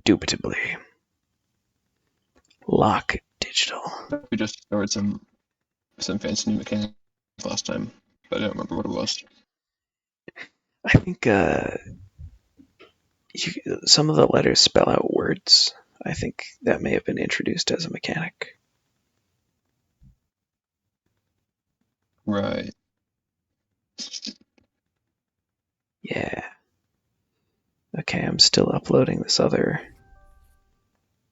Indubitably. LOK Digital. We just discovered some fancy new mechanics last time, but I don't remember what it was. I think some of the letters spell out words. I think that may have been introduced as a mechanic. Right. Yeah. Okay, I'm still uploading this other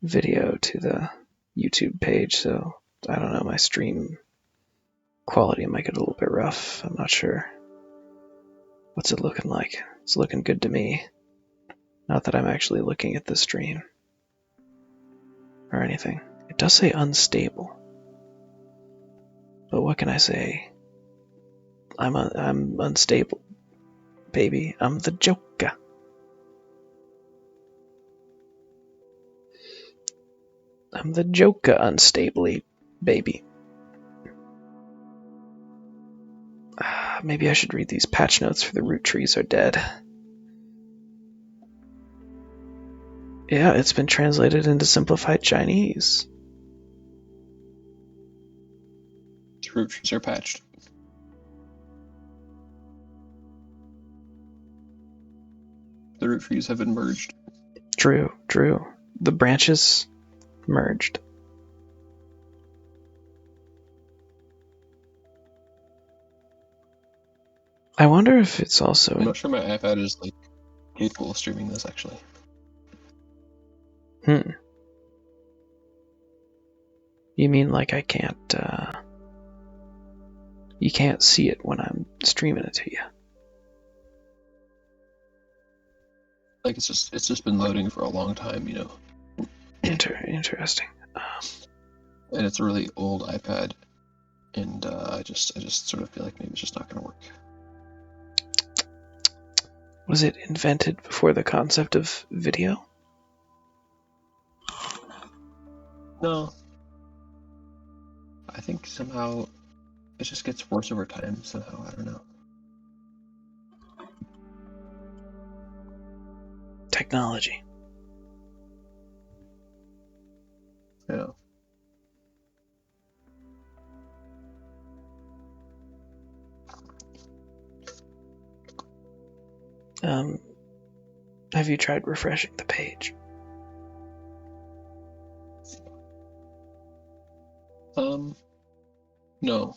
video to the YouTube page, so I don't know, my stream quality might get a little bit rough. I'm not sure. What's it looking like? It's looking good to me. Not that I'm actually looking at the stream or anything. It does say unstable. But what can I say? I'm unstable, baby. I'm the Joker. I'm the Joker unstably, baby. Maybe I should read these patch notes for the root trees are dead. Yeah, it's been translated into simplified Chinese. The root trees are patched. The root trees have been merged. True. The branches merged. I wonder if it's also... I'm not sure my iPad is like capable of streaming this actually. You mean like I can't, you can't see it when I'm streaming it to you? Like it's just been loading for a long time, you know. Interesting. And it's a really old iPad, and I just sort of feel like maybe it's just not going to work. Was it invented before the concept of video? No, I think somehow it just gets worse over time. Somehow, I don't know. Technology. Yeah. Have you tried refreshing the page? No,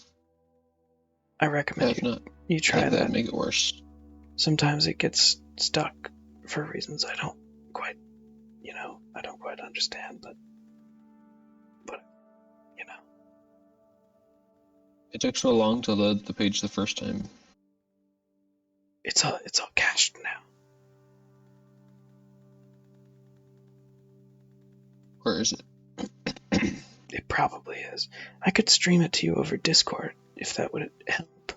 I I recommend have not. you I try think that that. would make it worse. Sometimes it gets stuck for reasons I don't quite, I don't quite understand, but you know. It took so long to load the page the first time. It's all cached now. Where is it? It probably is. I could stream it to you over Discord if that would help.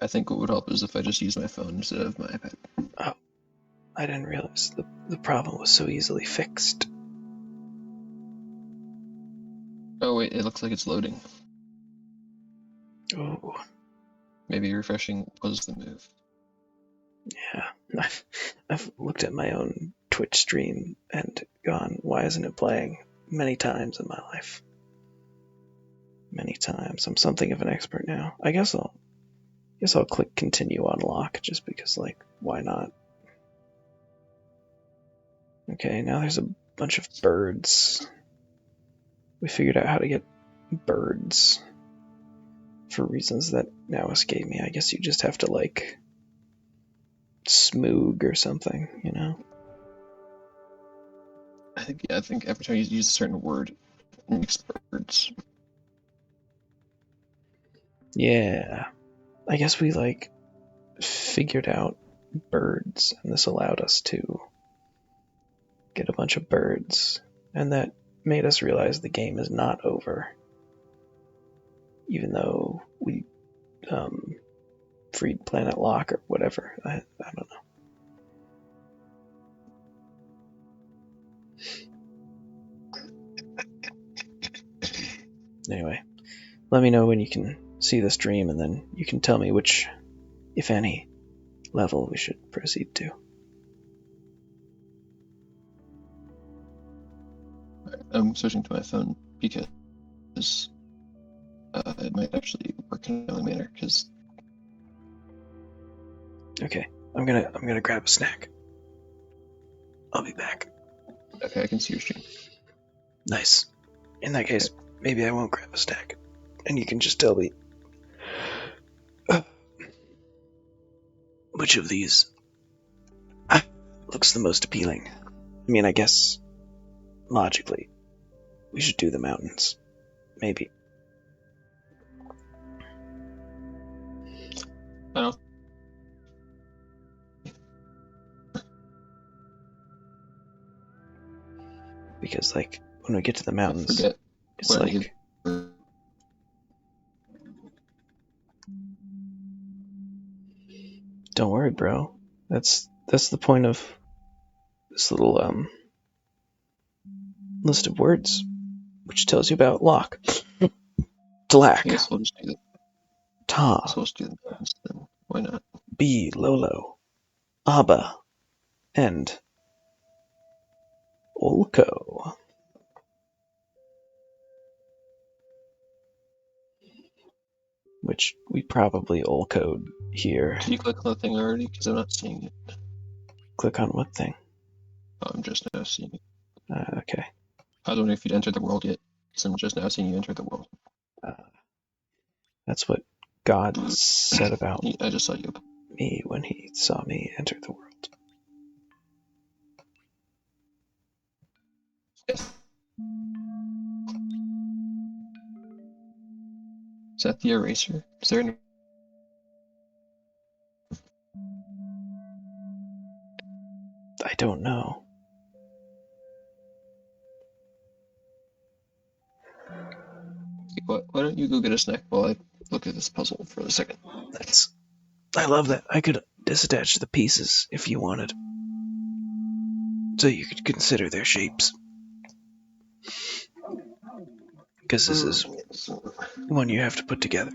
I think what would help is if I just use my phone instead of my iPad. Oh, I didn't realize the problem was so easily fixed. Oh wait, it looks like it's loading. Oh, Maybe refreshing was the move. yeah. I've looked at my own Twitch stream and gone, why isn't it playing? Many times in my life. Many times. I'm something of an expert now. I guess I'll click continue on lock just because, like, why not? Okay, now there's a bunch of birds. We figured out how to get birds for reasons that now escape me. I guess you just have to, like, smoog or something, you know? I think every time you use a certain word, it makes birds. Yeah. I guess we, like, figured out birds, and this allowed us to get a bunch of birds, and that made us realize the game is not over. Even though we freed Planet Lock or whatever. I don't know. Anyway, let me know when you can see the stream, and then you can tell me which, if any, level we should proceed to. I'm switching to my phone because it might actually work in a timely manner. Because Okay, I'm gonna grab a snack. I'll be back. okay, I can see your stream. Nice. In that case, maybe I won't grab a snack, and you can just tell me which of these looks the most appealing. I mean, I guess logically, we should do the mountains. Maybe. I don't. Because, like, when we get to the I mountains, forget it's what like, either. don't worry, bro. That's the point of this little list of words, which tells you about LOK. I Tlak, guess we'll just do the. Ta, So we'll just do the mountains then. Why not? B, Lolo, Abba, and Olko. Which we probably Olkoed here. Did you click on the thing already? Because I'm not seeing it. Click on what thing? Oh, I'm just now seeing it. Okay. I was wondering if you'd entered the world yet. Because I'm just now seeing you enter the world. That's what God said about I just saw you. me when he saw me enter the world. Yes. Is that the eraser? Is there an... I don't know. Why don't you go get a snack while I look at this puzzle for a second? I love that. I could disattach the pieces if you wanted. So you could consider their shapes. Because this is one you have to put together.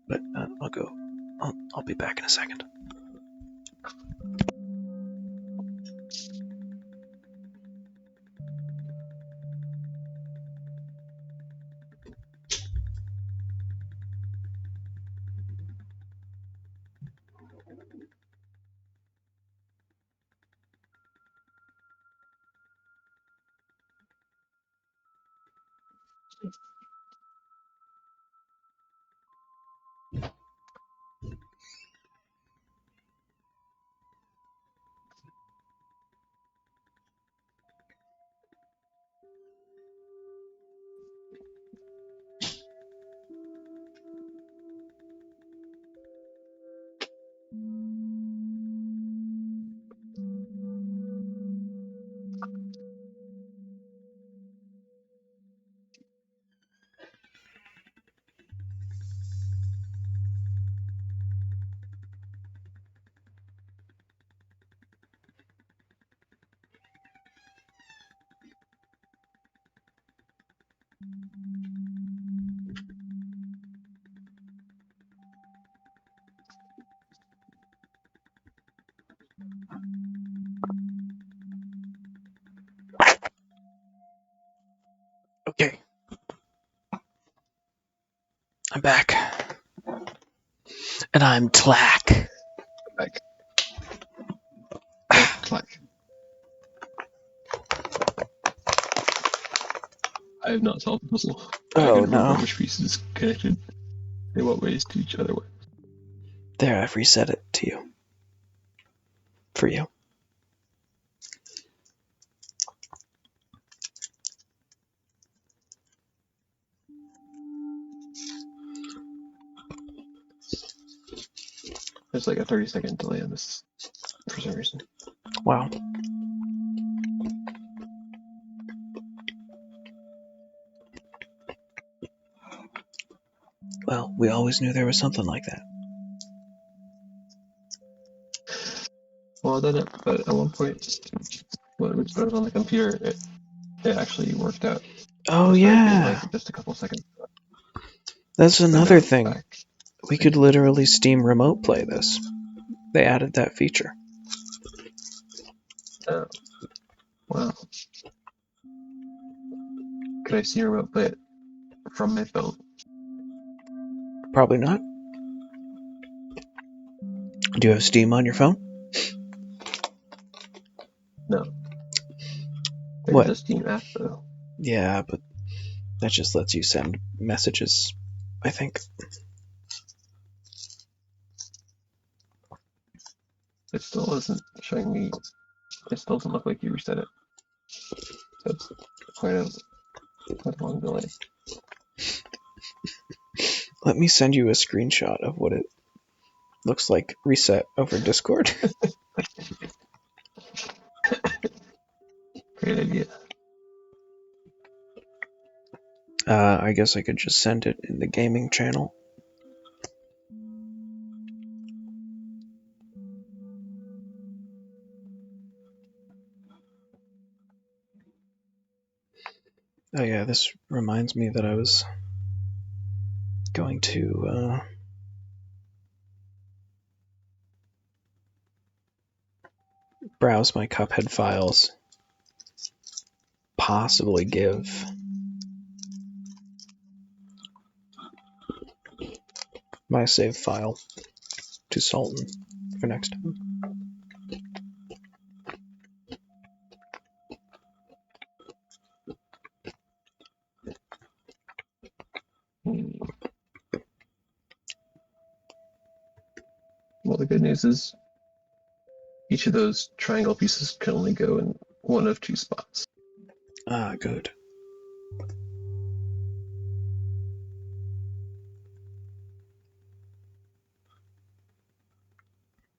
But I'll go. I'll be back in a second. Okay. I'm back. And I'm Tlack. Back. Clack. I have not solved the puzzle. I Oh couldn't remember no. which pieces connected in what ways to each other. There, I've reset it to you. For you. There's like a 30-second delay on this for some reason. Wow. Well, we always knew there was something like that. Well, then, but at one point, when it was on the computer, it actually worked out. Oh It started being yeah. like just a couple seconds. That's But now another it's thing. back. We could literally Steam Remote play this. They added that feature. Uh, Wow. Could I see a remote play it from my phone? Probably not. Do you have Steam on your phone? No. There's What? a Steam app though. Yeah, but that just lets you send messages, I think. It still isn't showing me. It still doesn't look like you reset it. So it's quite a long delay. Let me send you a screenshot of what it looks like reset over Discord. Great idea. I guess I could just send it in the gaming channel. Oh yeah, this reminds me that I was going to browse my Cuphead files, possibly give my save file to Sultan for next time. Well, the good news is each of those triangle pieces can only go in one of two spots. Ah, good.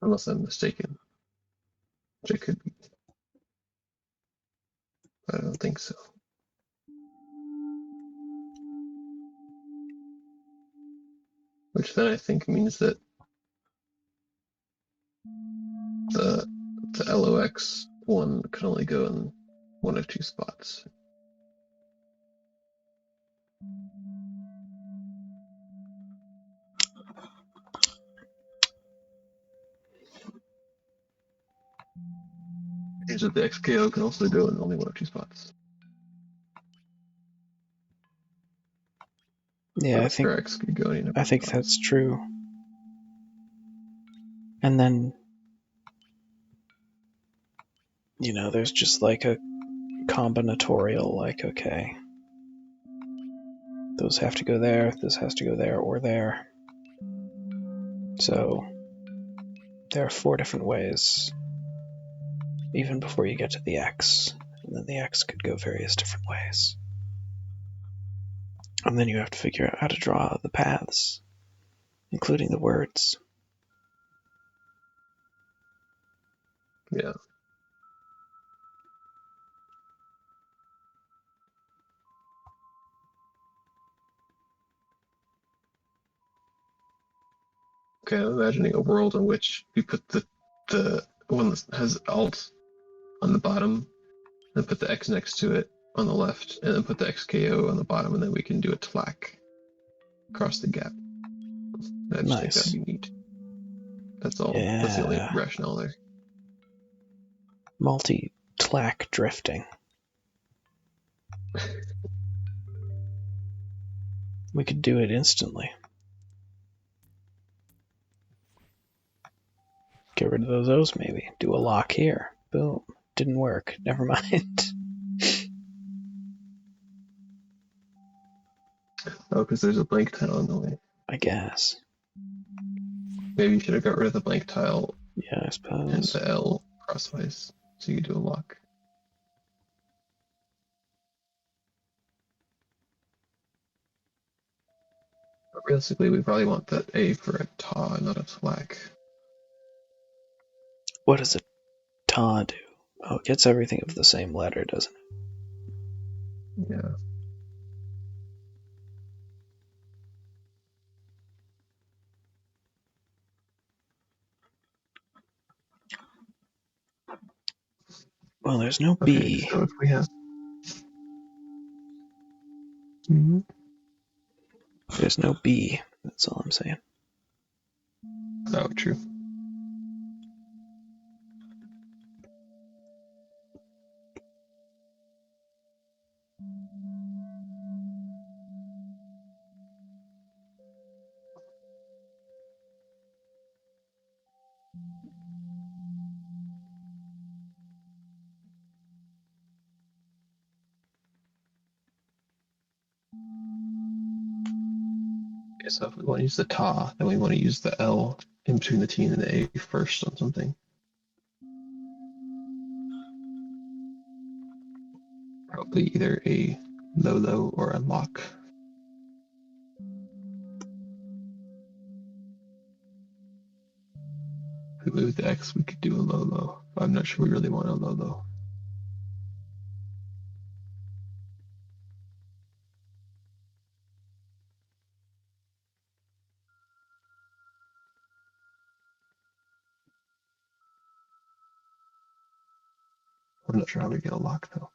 Unless I'm mistaken, which I could be. But I don't think so. Which then I think means that the LOX one can only go in one of two spots. Means that the XKO can also go in only one of two spots. Yeah, I Or X could go in any number of think spots. that's true. And then, there's just like a combinatorial, like, okay, those have to go there, this has to go there, or there. So there are 4 different ways, even before you get to the X. And then the X could go various different ways. And then you have to figure out how to draw the paths, including the words. Yeah. Okay, I'm imagining a world in which we put the one that has alt on the bottom, and put the X next to it on the left, and then put the XKO on the bottom, and then we can do a tlack across the gap. I just think that'd Nice. be neat. That's all. That's the only Yeah. rationale there. Multi-tlack drifting. We could do it instantly. Get rid of those O's maybe. Do a lock here. Boom. Didn't work. Never mind. Oh, because there's a blank tile in the way. I guess. Maybe you should have got rid of the blank tile Yeah, I and suppose. the L crosswise, so you do a lock. But realistically, we probably want that A for a ta, not a tlack. What does a ta do? Oh, it gets everything of the same letter, doesn't it? Yeah. Well, there's no Okay, B. so if we have. Mm-hmm. There's no B. That's all I'm saying. Oh, true. Okay, so if we want to use the ta, then we want to use the L in between the T and the A first on something. Probably either a low or a lock. If we move the X, we could do a low. I'm not sure we really want a low. I'm not sure how we get a lock though.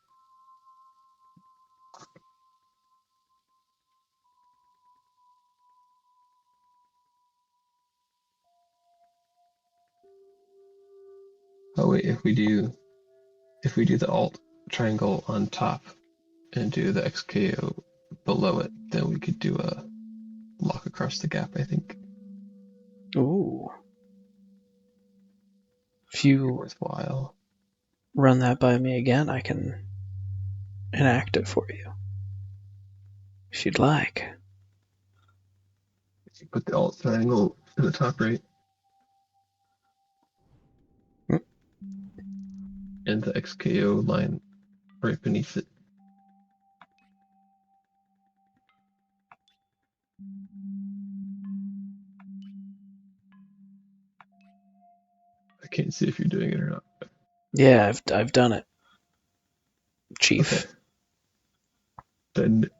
Oh wait, if we do the alt triangle on top and do the XKO below it, then we could do a lock across the gap, I think. Ooh. If you Worthwhile. run that by me again, I can enact it for you. If you'd like. If you put the alt triangle in the top right Mm. and the XKO line right beneath it. I can't see if you're doing it or not. Yeah, I've done it, Okay. Chief. Then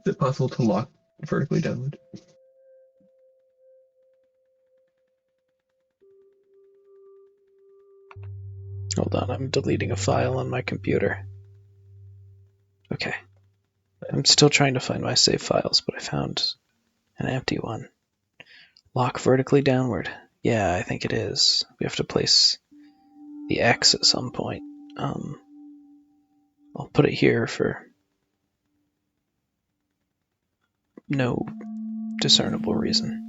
is it possible to lock vertically downward? Hold on, I'm deleting a file on my computer. Okay. I'm still trying to find my save files, but I found an empty one. Lock vertically downward. Yeah, I think it is. We have to place the X at some point. I'll put it here for no discernible reason.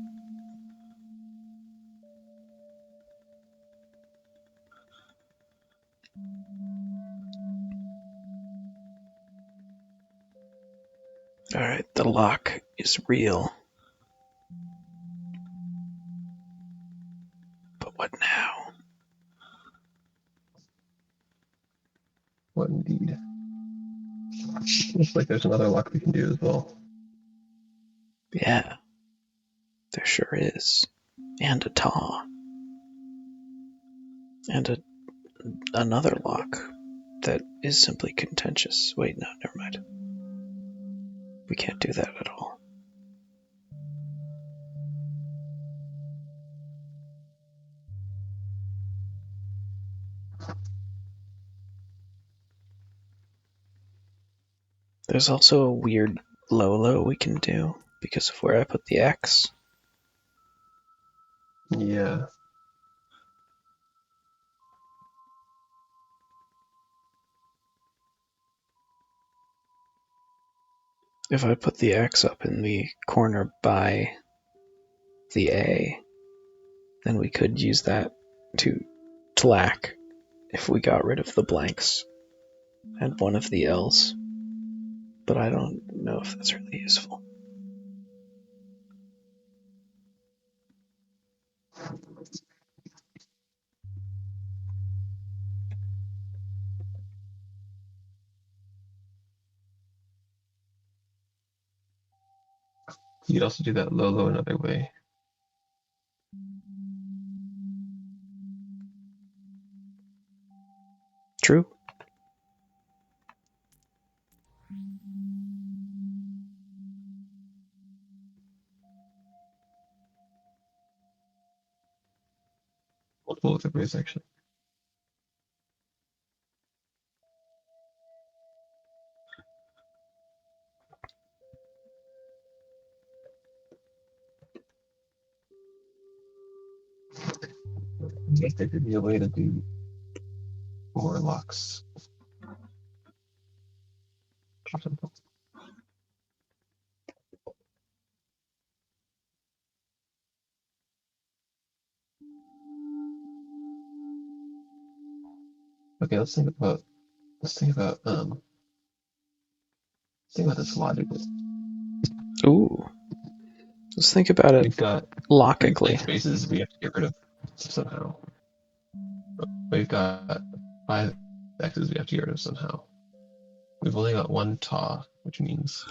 Alright, the lock is real. But what now? What indeed? Looks like there's another lock we can do as well. Yeah, there sure is. And a taw. And another lock that is simply contentious. Wait, no, never mind. We can't do that at all. There's also a weird low we can do because of where I put the X. Yeah. If I put the X up in the corner by the A, then we could use that to tlack if we got rid of the blanks and one of the L's. But I don't know if that's really useful. You could also do that low another way. True. Multiple other ways actually. I guess there could be a way to do more locks or something. Okay, let's think about let's think about this logically. Ooh. Let's think about it We've got 3 blank logically. spaces we have to get rid of somehow. We've got 5 X's we have to get rid of somehow. We've only got 1 TA, which means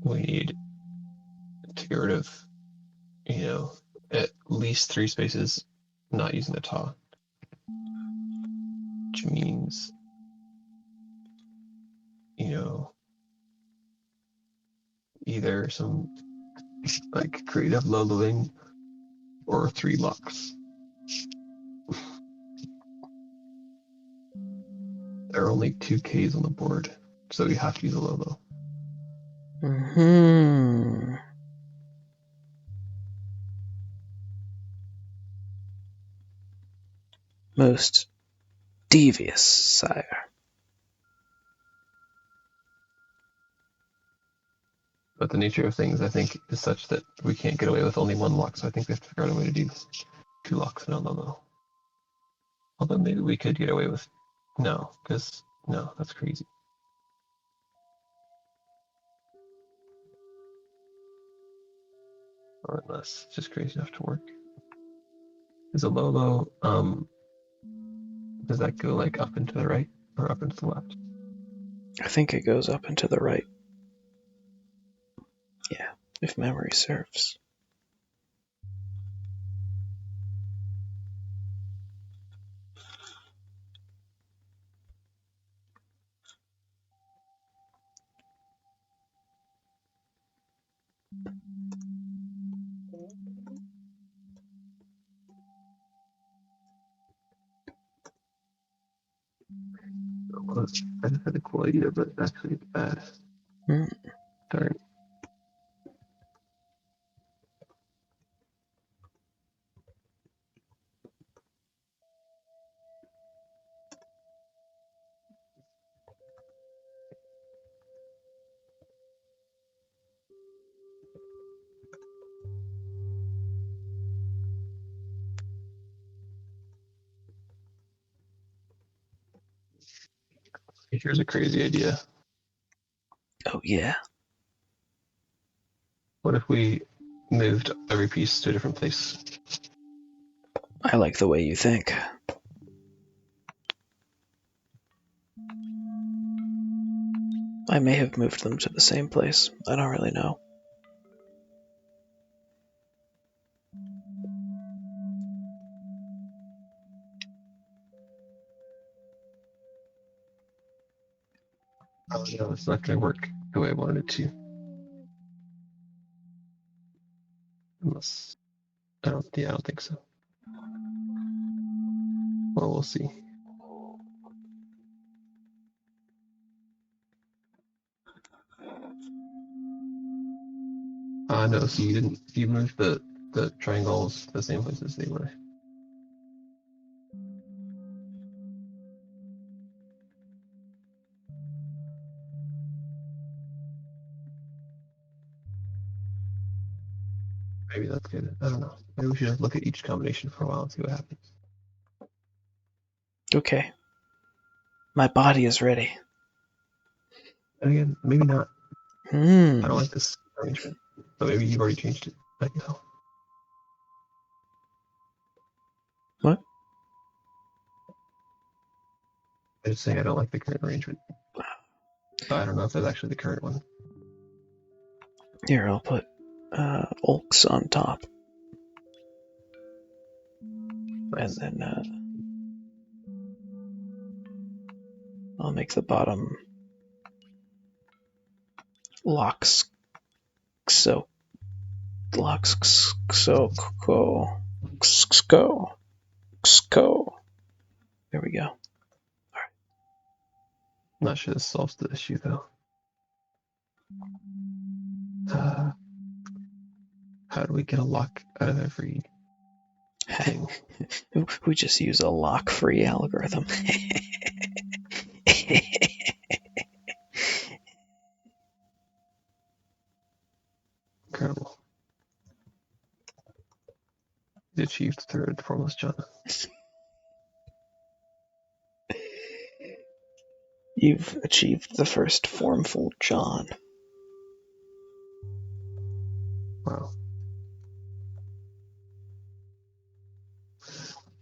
we need to get rid of, at least 3 spaces not using the TA, which means, either some like creative low living or 3 LOKs. There are only 2 Ks on the board, so we have to use a low. Hmm. Most devious, sire. But the nature of things, I think, is such that we can't get away with only 1 LOK, so I think we have to figure out a way to do 2 LOKs and a low. Although maybe we could get away with no, because no, that's crazy. Or unless it's just crazy enough to work. Is a low, does that go like up and to the right or up and to the left? I think it goes up and to the right. Yeah, if memory serves. Well, I just had a cool idea, but actually it's bad. Hmm. Darn. Here's a crazy idea. Oh, yeah. What if we moved every piece to a different place? I like the way you think. I may have moved them to the same place. I don't really know. Oh no, it's not going to work the way I wanted it to. Unless I don't think so. Well, we'll see. No, so you moved the triangles to the same places they were. Maybe that's good. I don't know. Maybe we should just look at each combination for a while and see what happens. Okay. My body is ready. And again, maybe not. I don't Hmm. like this arrangement. But maybe you've already changed it. I can tell. What? I just saying I don't like the current arrangement. So I don't know if that's actually the current one. Here, I'll put Ulks on top. And Nice. then I'll make the bottom locks so locks so go. There we go. I'm not sure this solves the issue though. Uh, how do we get a LOK out of every thing? We just use a lock-free algorithm. Incredible. You achieved third formless John. You've achieved the first formful John.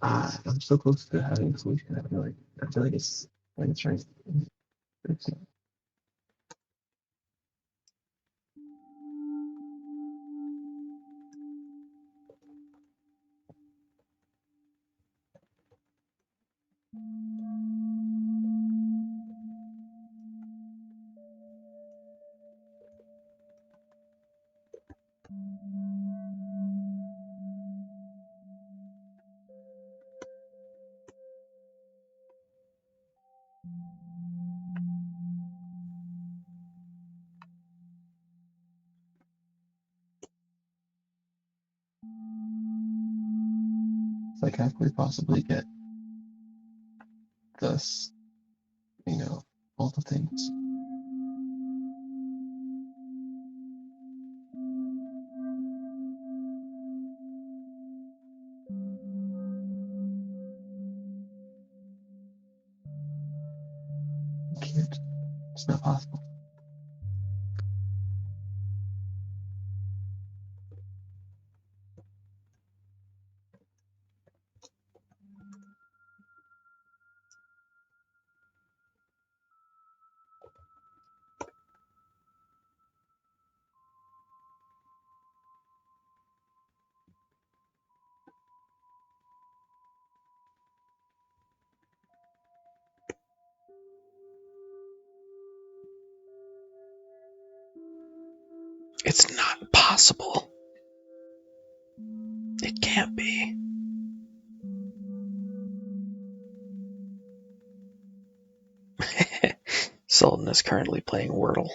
I'm so close to having a solution. I feel like it's right. It's, it's like how could we possibly get this, all the things. You can't. It's not possible. It's not possible. It can't be. Sultan is currently playing Wordle.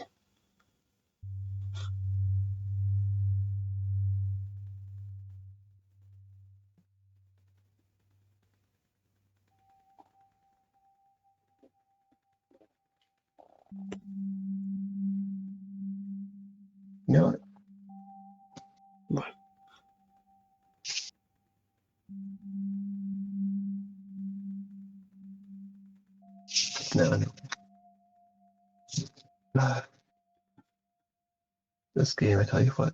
You know what? What? No, no. This game, I tell you what.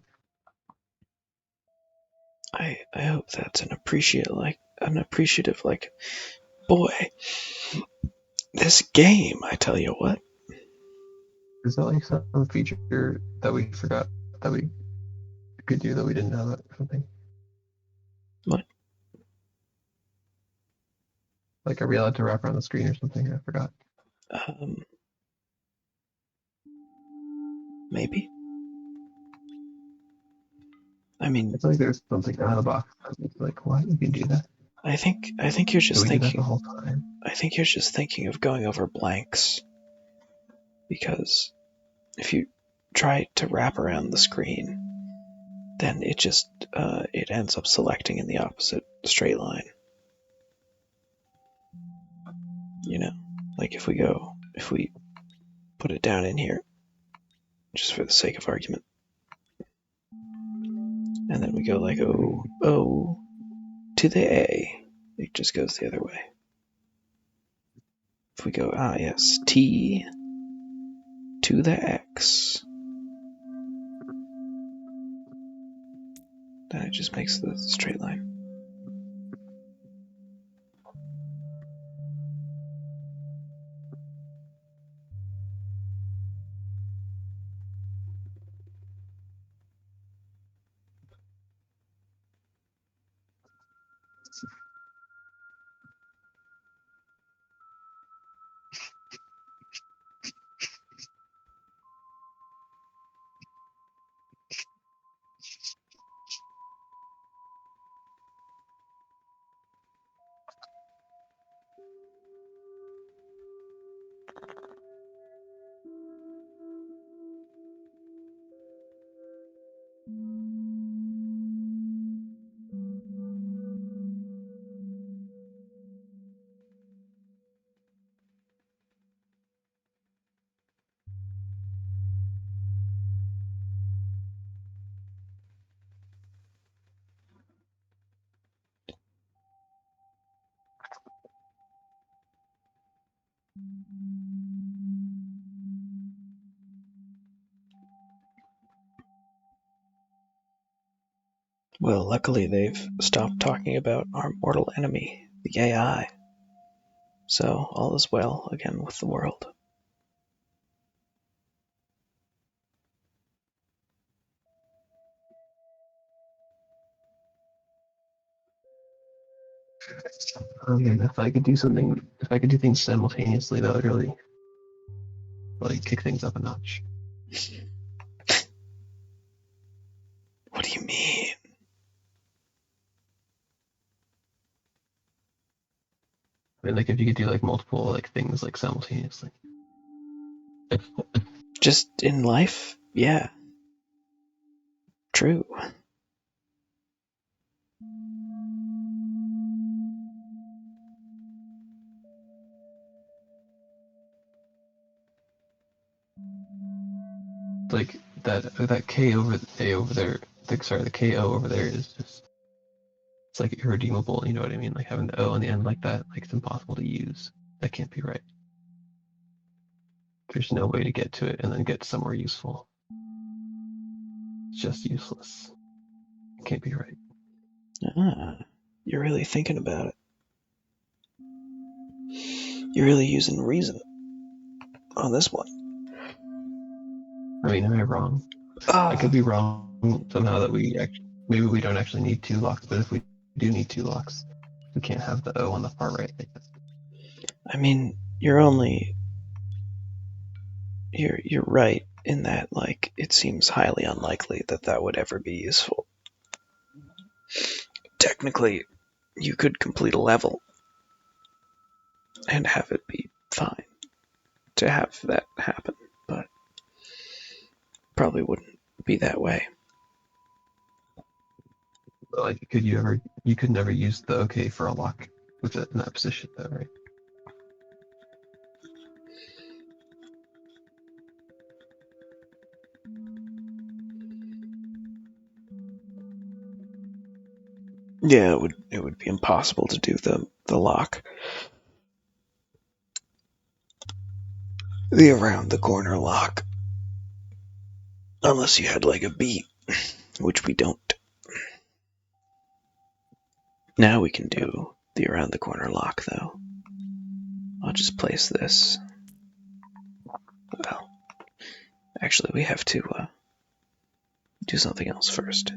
I hope that's an appreciative like, boy, this game, I tell you what. Is that like some feature that we forgot that we could do that we didn't know about or something? What? Like, are we allowed to wrap around the screen or something? I forgot. Maybe. I mean, I feel like there's something out of the box. It's like, what? You can do that? I think you're Did just we do that the thinking. whole time? I think you're just thinking of going over blanks because if you try to wrap around the screen, then it ends up selecting in the opposite straight line. You know, like if we put it down in here, just for the sake of argument, and then we go like O to the A, it just goes the other way. If we go yes, T to the X, then it just makes the straight line. Well, luckily they've stopped talking about our mortal enemy, the AI. So all is well again with the world. If I could do something, if I could do things simultaneously, that would really like kick things up a notch. What do you mean? I mean, like if you could do like multiple like things like simultaneously. Just in life? Yeah. True. Like that K over A over there. The KO over there is just it's like irredeemable. You know what I mean? Like having the O on the end like that, like it's impossible to use. That can't be right. There's no way to get to it and then get somewhere useful. It's just useless. It can't be right. Ah, you're really thinking about it. You're really using reason on this one. I mean, am I wrong? I could be wrong somehow that we actually maybe we don't actually need two locks, but if we do need two locks, we can't have the O on the far right. I mean, you're right in that, like, it seems highly unlikely that that would ever be useful. Technically, you could complete a level and have it be fine to have that happen, but probably wouldn't be that way. But like, could you ever? You could never use the OK for a lock with it in that position, though, right? Yeah, it would be impossible to do the lock, the around the corner lock, unless you had like a beat, which we don't. Now we can do the around the corner lock though. I'll just place this. Well, actually, we have to do something else first,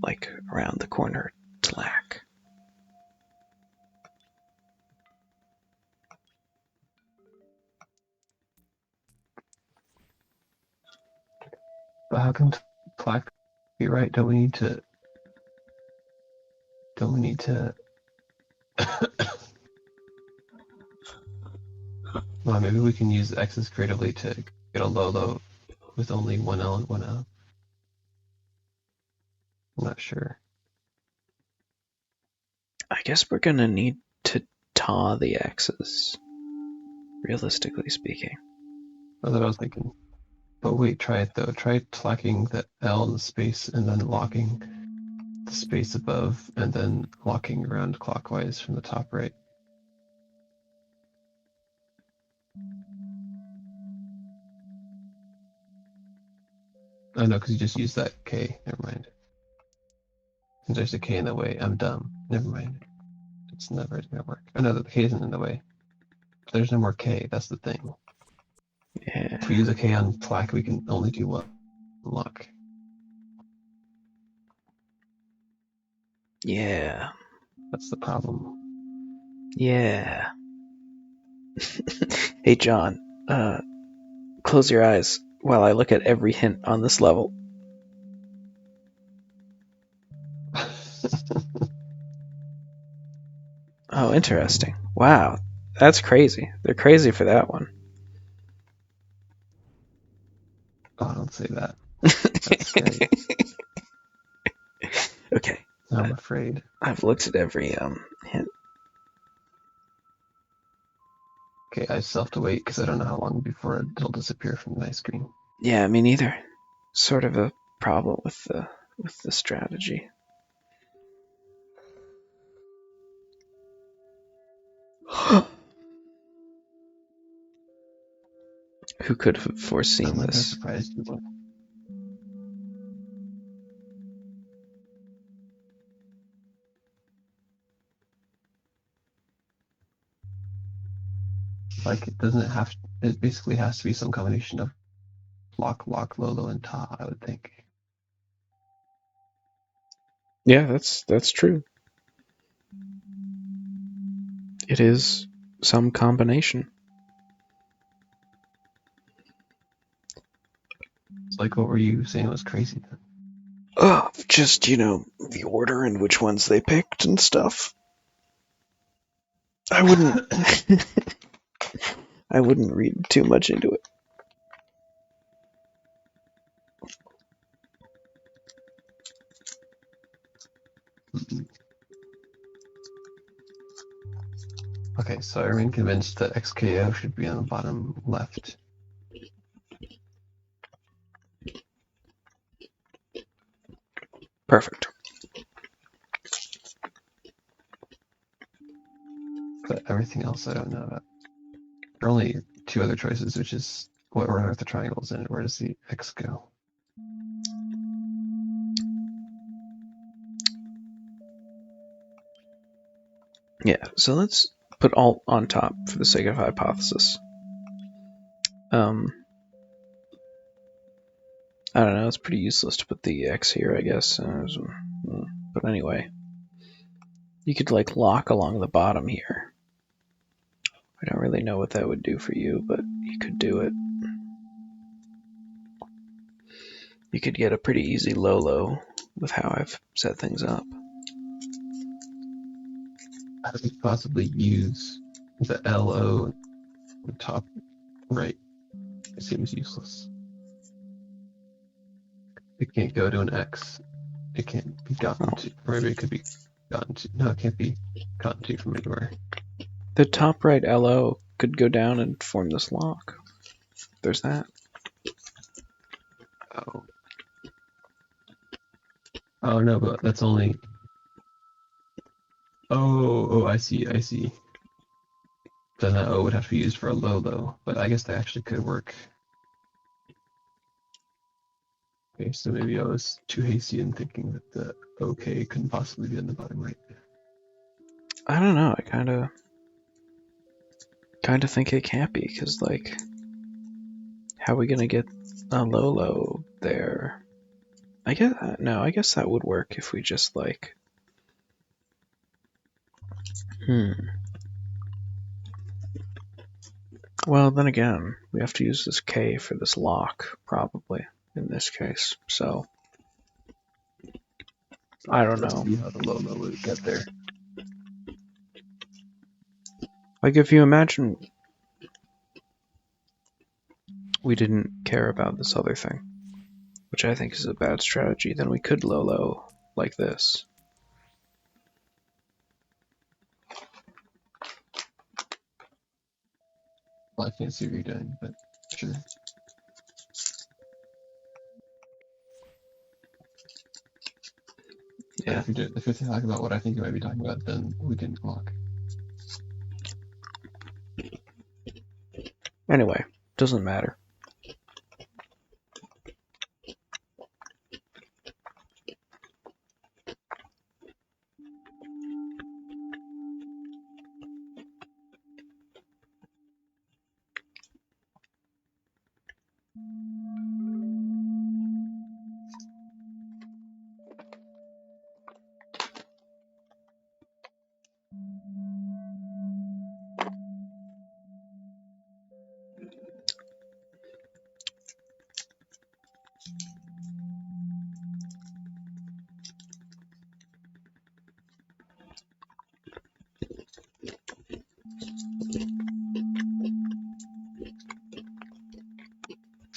like around the corner slack. But how can Slack be right? Don't we need to? Don't we need to? Well, maybe we can use X's creatively to get a low with only one L and one O. I'm not sure. I guess we're gonna need to taw the X's, realistically speaking. That's what I was thinking. But wait, try it though. Try clacking the L in the space and then locking the space above and then locking around clockwise from the top right. Oh no, because you just used that K. Never mind. Since there's a K in the way, I'm dumb. Never mind. It's never gonna work. Oh no, the K isn't in the way. There's no more K. That's the thing. If we Yeah, use a K on plaque, we can only do one lock. yeah, That's the problem. yeah. Hey, John, close your eyes while I look at every hint on this level. Oh, interesting. Wow, that's crazy. They're crazy for that one. Oh, don't say that. That's scary. Okay, I'm afraid. I've looked at every hint. Okay, I still have to wait because I don't know how long before it'll disappear from my screen. Yeah, me neither. Sort of a problem with the strategy. Who could have foreseen I'm not gonna this? surprise you. Like, it basically has to be some combination of lock, Lolo, and ta, I would think. Yeah, that's true. It is some combination. It's like, what were you saying was crazy then? Just, the order in which ones they picked and stuff. I wouldn't I wouldn't read too much into it. Okay, so I remain convinced that XKO should be on the bottom left. Perfect. But everything else I don't know about. There are only two other choices, which is what order are the triangles in, and where does the X go? Yeah, so let's put alt on top for the sake of hypothesis. I don't know, it's pretty useless to put the X here, I guess. But anyway, you could like lock along the bottom here. I don't really know what that would do for you, but you could do it. You could get a pretty easy low with how I've set things up. How do we possibly use the LO on the top right? It seems useless. It can't go to an X. It can't be gotten to, or maybe it could be gotten to. No, it can't be gotten to from anywhere. The top right LO could go down and form this lock. There's that. Oh. Oh no, but that's only. Oh, I see. Then that O would have to be used for a low though, but I guess that actually could work. Okay, so maybe I was too hasty in thinking that the OK couldn't possibly be on the bottom right. I don't know. I kind of think it can't be because like, how are we gonna get a low there? I guess no. I guess that would work if we just like. Well, then again, we have to use this K for this lock, probably, in this case. So, I don't Let's know. see how the low would get there. Like, if you imagine we didn't care about this other thing, which I think is a bad strategy, then we could low like this. Well, I can't see what you're doing, but sure. But Yeah. if you're talking about what I think you might be talking about, then we can lock. Anyway, doesn't matter.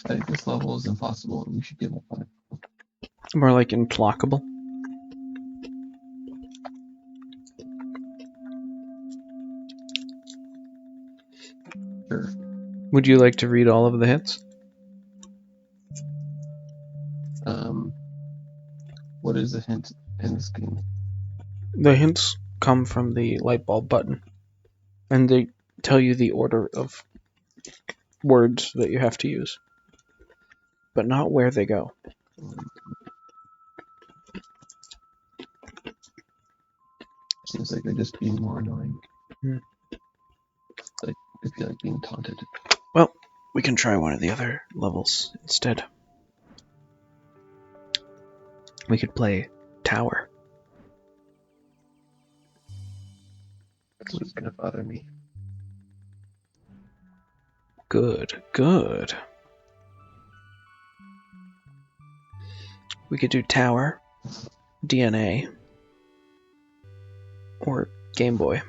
I think this level is impossible, and we should give up on it. More like implacable. Sure. Would you like to read all of the hints? What is the hint in this game? The hints come from the light bulb button, and they tell you the order of words that you have to use, but not where they go. Seems like they're just being more annoying. Hmm. Like, I feel like being taunted. Well, we can try one of the other levels instead. We could play Tower. That's what's gonna bother me. Good, good. We could do Tower, DNA, or Game Boy.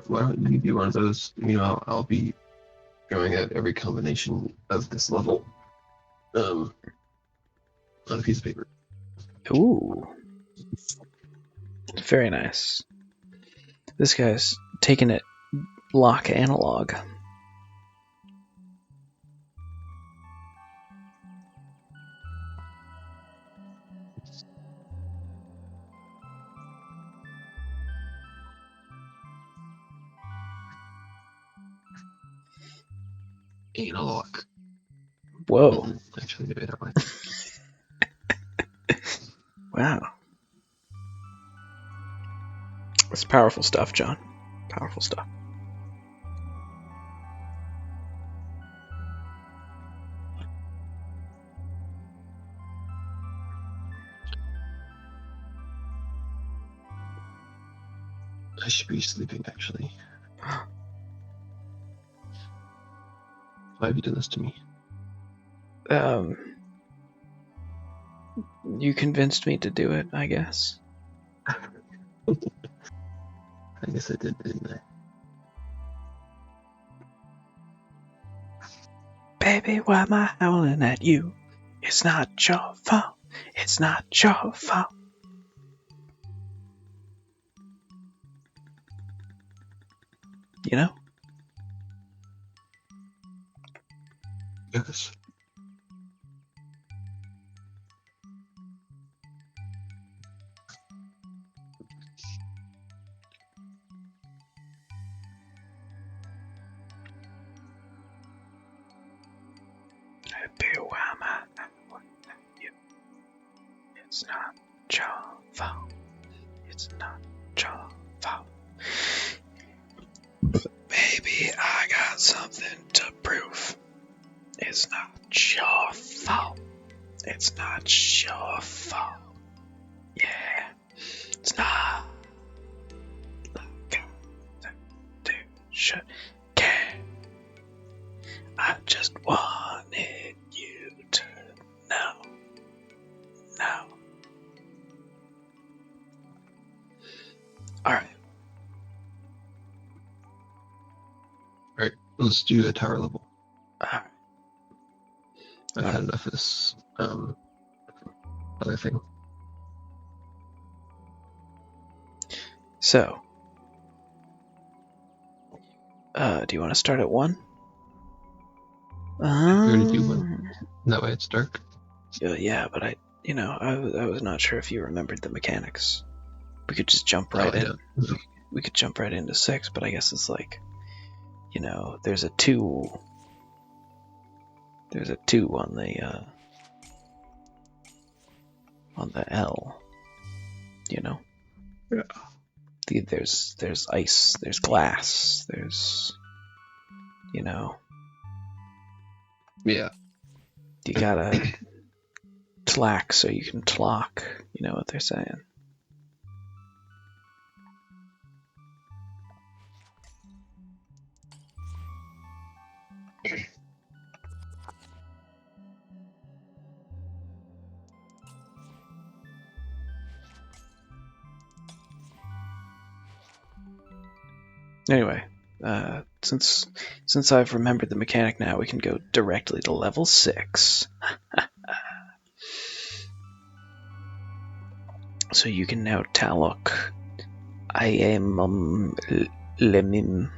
Why don't you do one of those? I'll be going at every combination of this level on a piece of paper. Ooh. Very nice. This guy's taking it LOK analog. Analog. Whoa. Actually, maybe I don't like. Wow. It's powerful stuff, John. Powerful stuff. I should be sleeping, actually. Why have you done this to me? You convinced me to do it, I guess. I guess I did, didn't I? Baby, why am I howling at you? It's not your fault. It's not your fault. You know? Yes. Baby, why am I howling at you? It's not your fault. It's not your fault. Baby, I got something to prove. It's not your fault. It's not your fault. Yeah. It's not like I should care. I just wanted you to know. Know. Alright. Alright, let's do a tower level. Alright. I've had enough of this other thing. So, do you want to start at 1? We already do one. That way it's dark. Yeah, but I was not sure if you remembered the mechanics. We could just jump right in. We could jump right into 6, but I guess it's like, there's a 2. There's a 2 on the L. Yeah. There's ice, there's glass, there's Yeah. you gotta tlack so you can tlock, you know what they're saying. Anyway, since I've remembered the mechanic now, we can go directly to level 6. So you can now talok. I am lemim.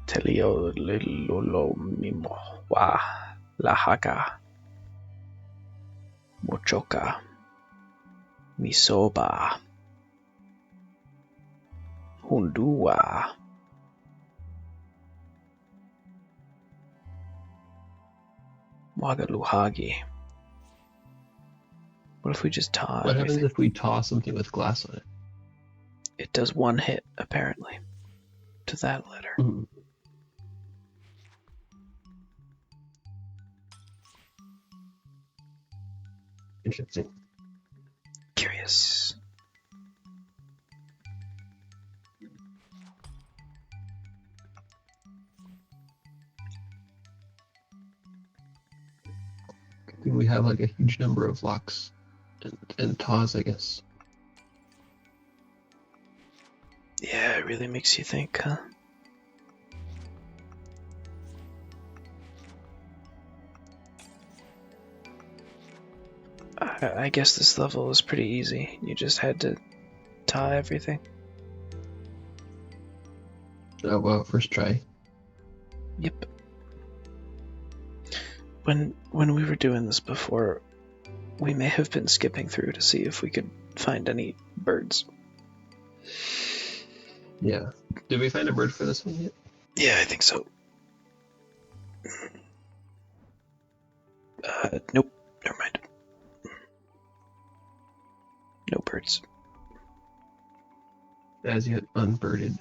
Telio lolo mimo wa lahaka mochoka misoba hundua Wagaluhagi. What if we just tar What everything? happens if we toss something with glass on it? It does one hit, apparently, to that letter. Mm. Interesting. Curious. We have like a huge number of locks and taws, I guess. Yeah, it really makes you think, huh? I guess this level was pretty easy. You just had to tie everything. Oh, well, first try. Yep. When we were doing this before, we may have been skipping through to see if we could find any birds. Yeah. Did we find a bird for this one yet? Yeah, I think so. Nope. Never mind. No birds. As yet unbirded.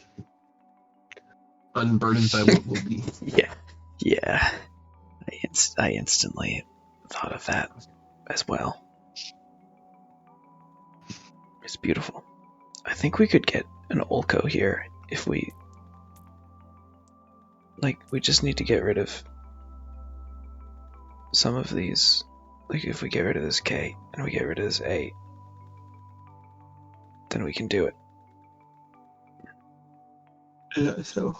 Unburdened by what will be. Yeah. I instantly thought of that as well. It's beautiful. I think we could get an Olco here if we... Like, we just need to get rid of some of these. Like, if we get rid of this K and we get rid of this A, then we can do it. Yeah, so.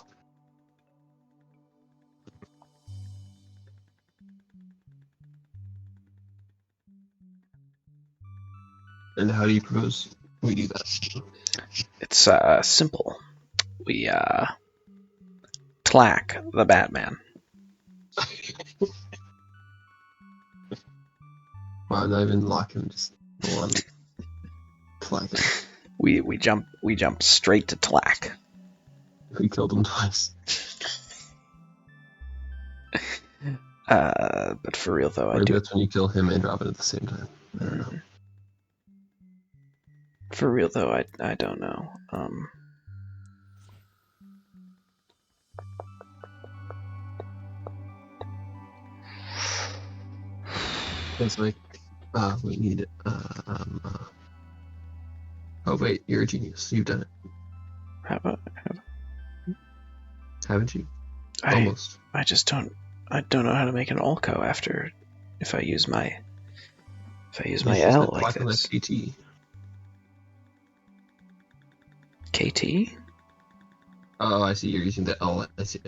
And how do you propose we do that? It's simple. We tlack the Batman. Wow, not even lock him, just full on tlack him. We jump straight to tlack. We killed him twice. But for real though, Or that's when you kill him and Robin at the same time. I don't know. For real though, I don't know. It's like, we need, oh wait, you're a genius. You've done it. Haven't you? Almost. I just don't know how to make an Olco after if I use my L like this. KT. KT? Oh, I see. You're using the L. I see.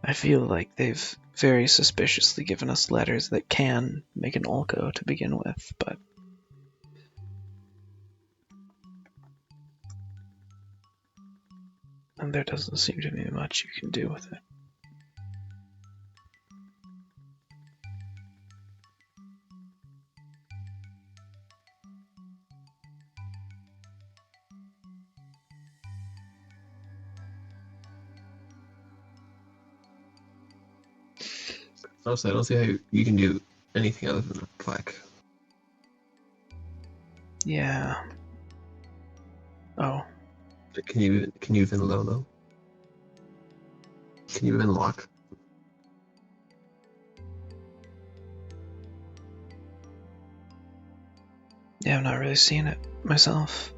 I feel like they've very suspiciously given us letters that can make an Olco to begin with, but and there doesn't seem to be much you can do with it. Honestly, I don't see how you can do anything other than a plaque. Yeah. Oh. Can you even low? Can you even lock? Yeah, I'm not really seeing it myself.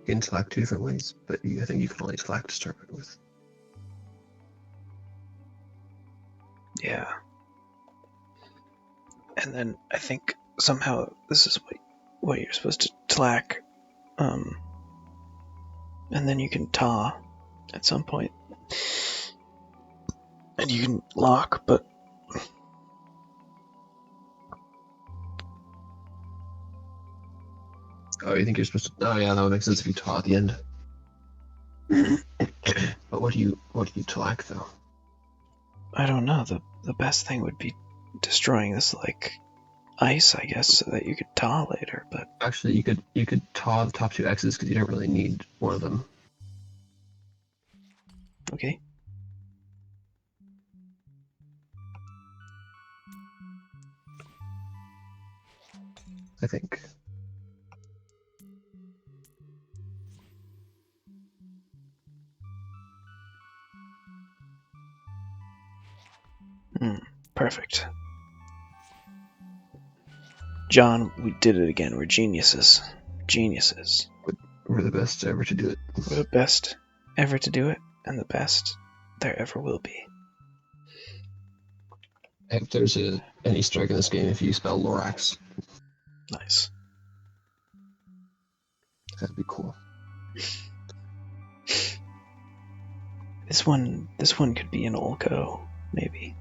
You can select two different ways, but I think you can only select to start with. Yeah. And then I think somehow this is what you're supposed to tlack. And then you can taw at some point. And you can lock, but Oh, you think you're supposed to? Oh, yeah, that would make sense if you taw at the end. But what do you tlack though? I don't know. The best thing would be destroying this like ice, I guess, so that you could taw later. But Actually, you could taw the top two X's because you don't really need one of them. okay. I think. Perfect. John, we did it again. We're geniuses. Geniuses. We're the best ever to do it. We're the best ever to do it, and the best there ever will be. I hope there's an Easter egg in this game if you spell Lorax. Nice. That'd be cool. This one could be an Olco, maybe.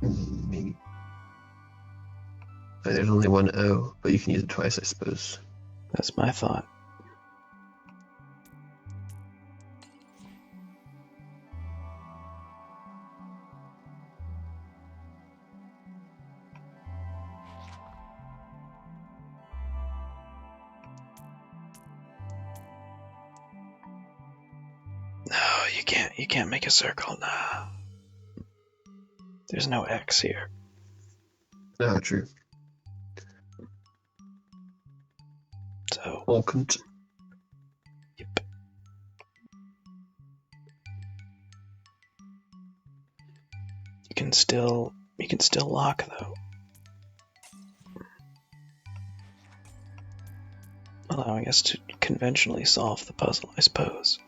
Maybe. There's only one O, but you can use it twice, I suppose. That's my thought. No, you can't make a circle, nah. There's no X here. No, true. So Volcant. yep. You can still lock though. Allowing us to conventionally solve the puzzle, I suppose.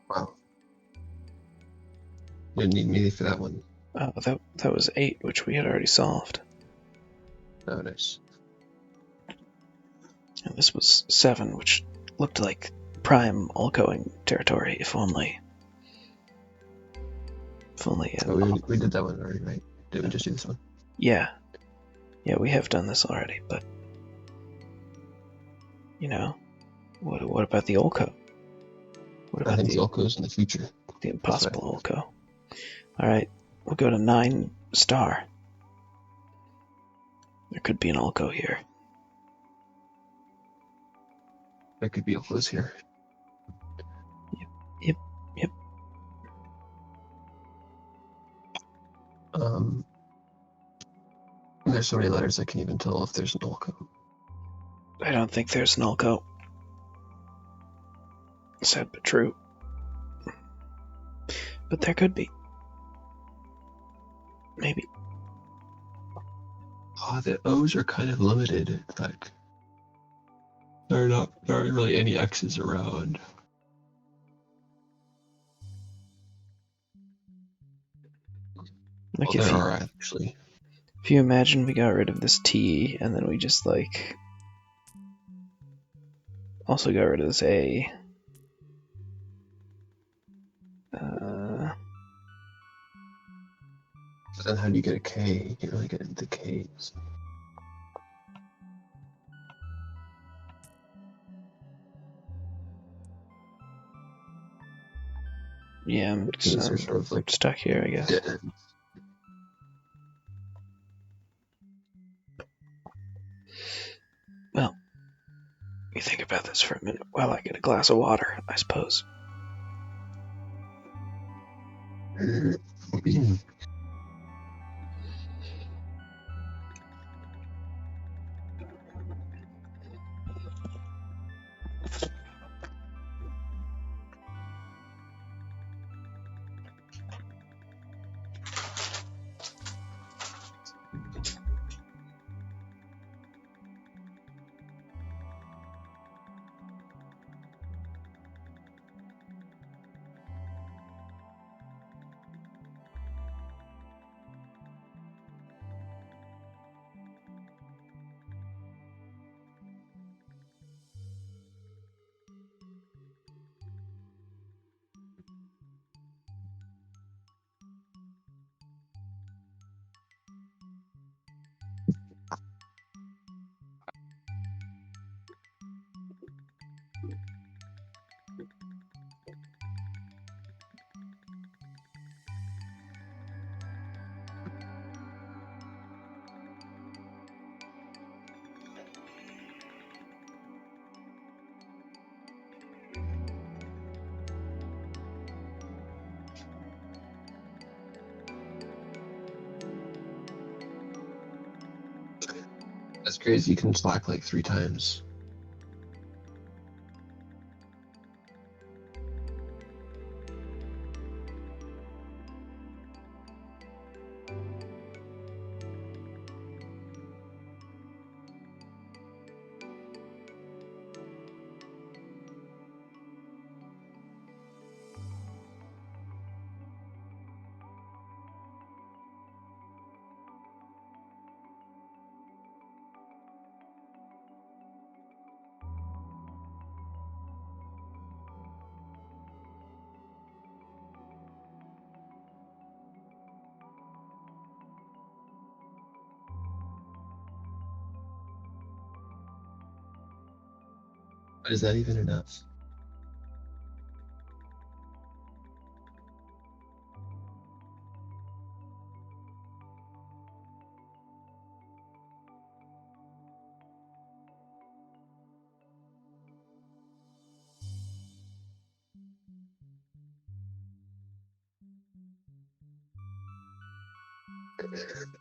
Wow. You didn't need me for that one. That was 8, which we had already solved. Oh, nice. And this was 7, which looked like prime Olcoing territory, if only. If only. We did that one already, right? Did we just do this one? Yeah. Yeah, we have done this already, but you know, what about the Olco? What I about think the Olco's in the future. the impossible Olco? Alright, we'll go to 9 star. There could be an Olco here. There could be Olco's here. Yep. There's so many letters I can't even tell if there's an Olco. I don't think there's an Olco. Sad but true. But there could be. Maybe. The O's are kind of limited. Like, there aren't really any X's around. Like Well, there are actually. if you imagine we got rid of this T and then we just like also got rid of this A. But then how do you get a K? You can't really get into K's. Yeah, I'm Sort of like stuck here, I guess. dead. Well, you think about this for a minute while I get a glass of water, I suppose. That's crazy. You can slack like 3 times. But is that even enough?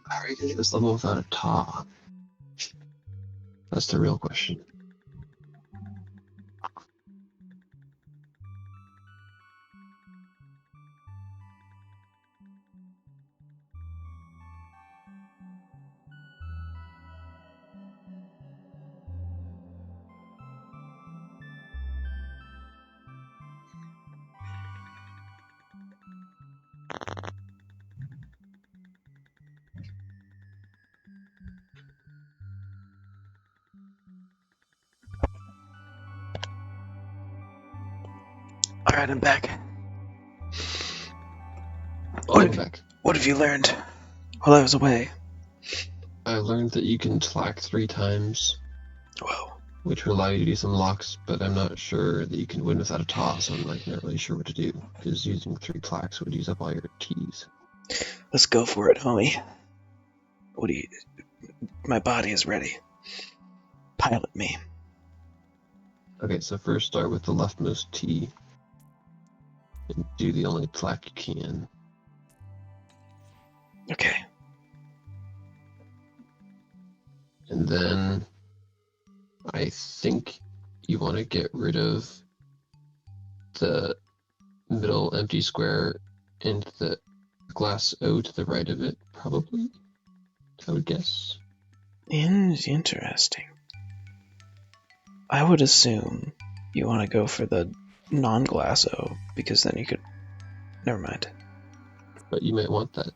How are you gonna get this level without a TA? That's the real question. Alright, I'm back. Welcome back. What have you learned while I was away? I learned that you can slack 3 times, Whoa. which would allow you to do some locks, but I'm not sure that you can win without a toss, so I'm like not really sure what to do, because using 3 clacks would use up all your T's. Let's go for it, homie. My body is ready. Pilot me. Okay, so first start with the leftmost T, and do the only clack you can. Okay. And then I think you want to get rid of the middle empty square and the glass O to the right of it, probably, I would guess. Interesting. I would assume you want to go for the non-glass O, because then you could... Never mind. But you might want that.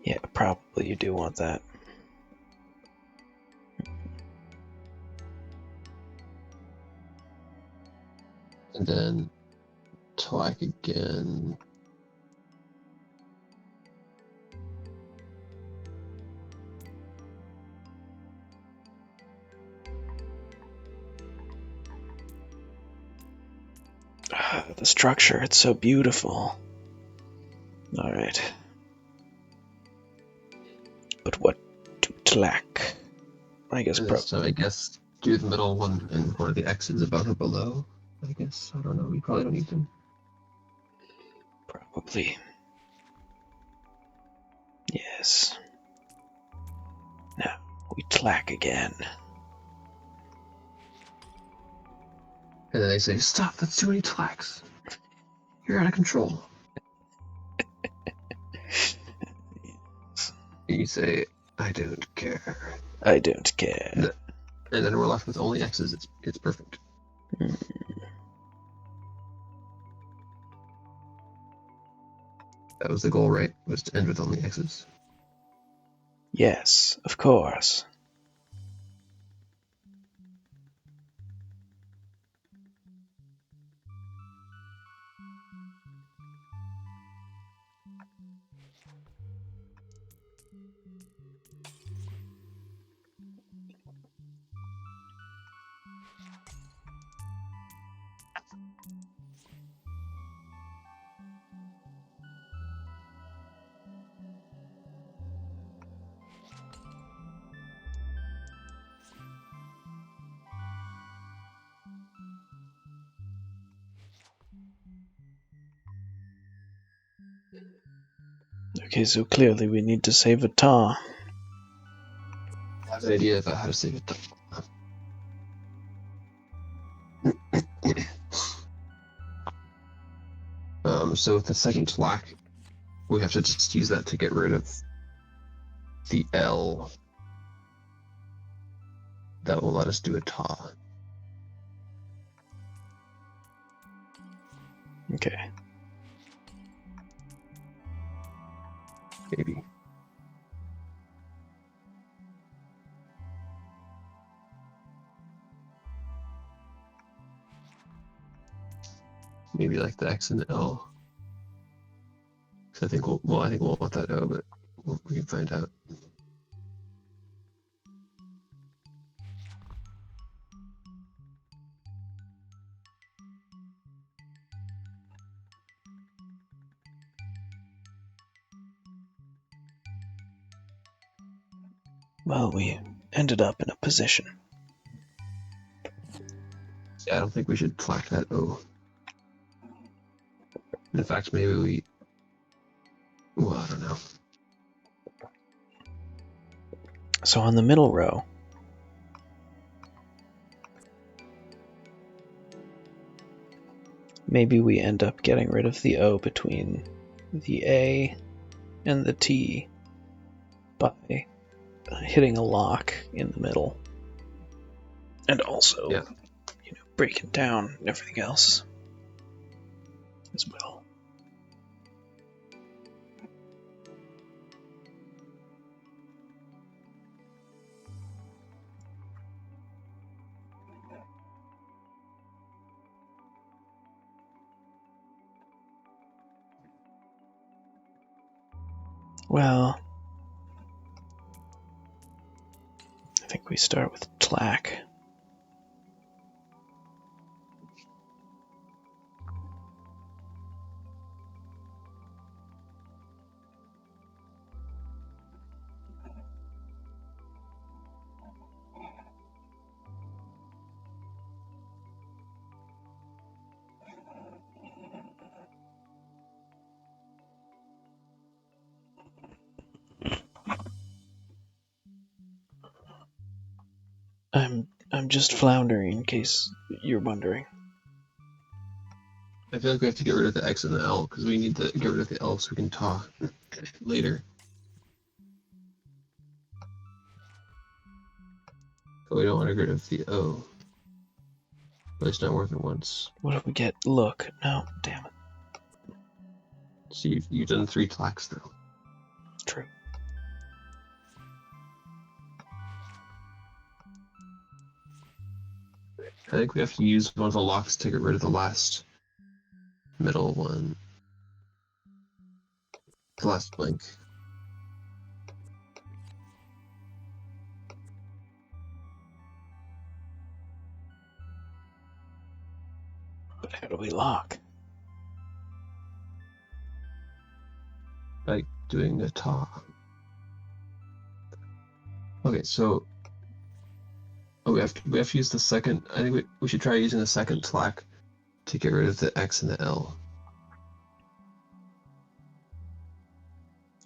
Yeah, probably you do want that. And then twack again. The structure, it's so beautiful. Alright. But what to tlack? I guess And this time, I guess, do the middle one and one of the X's above or below. I guess. I don't know. We probably don't need them. probably. Yes. Now, we tlack again. And then they say, stop, that's too many clacks. You're out of control. You say, I don't care. I don't care. And then we're left with only X's. It's perfect. Hmm. That was the goal, right? Was to end with only X's. Yes, of course. Okay, so clearly we need to save a tar. the idea about how to save it though. So with the second tlac, we have to just use that to get rid of the L that will let us do a ta. Okay. Maybe. Maybe like the X and the L. Because I think I think we'll want that O, but we can find out. Well, we ended up in a position. Yeah, I don't think we should tlac that O. In fact, maybe we... Well, I don't know. So on the middle row, maybe we end up getting rid of the O between the A and the T by hitting a lock in the middle. And also, Yeah. breaking down everything else as well. Well, I think we start with tlac. I'm just floundering in case you're wondering. I feel like we have to get rid of the X and the L, because we need to get rid of the L so we can ta later. But we don't want to get rid of the O. At least not more than once. What if we get look? No, damn it. So you've done 3 tlacs though. True. I think we have to use one of the locks to get rid of the last middle one. The last blank. But how do we lock? By doing the ta. Okay, so we have to use the second. I think we should try using the second tlac to get rid of the X and the L.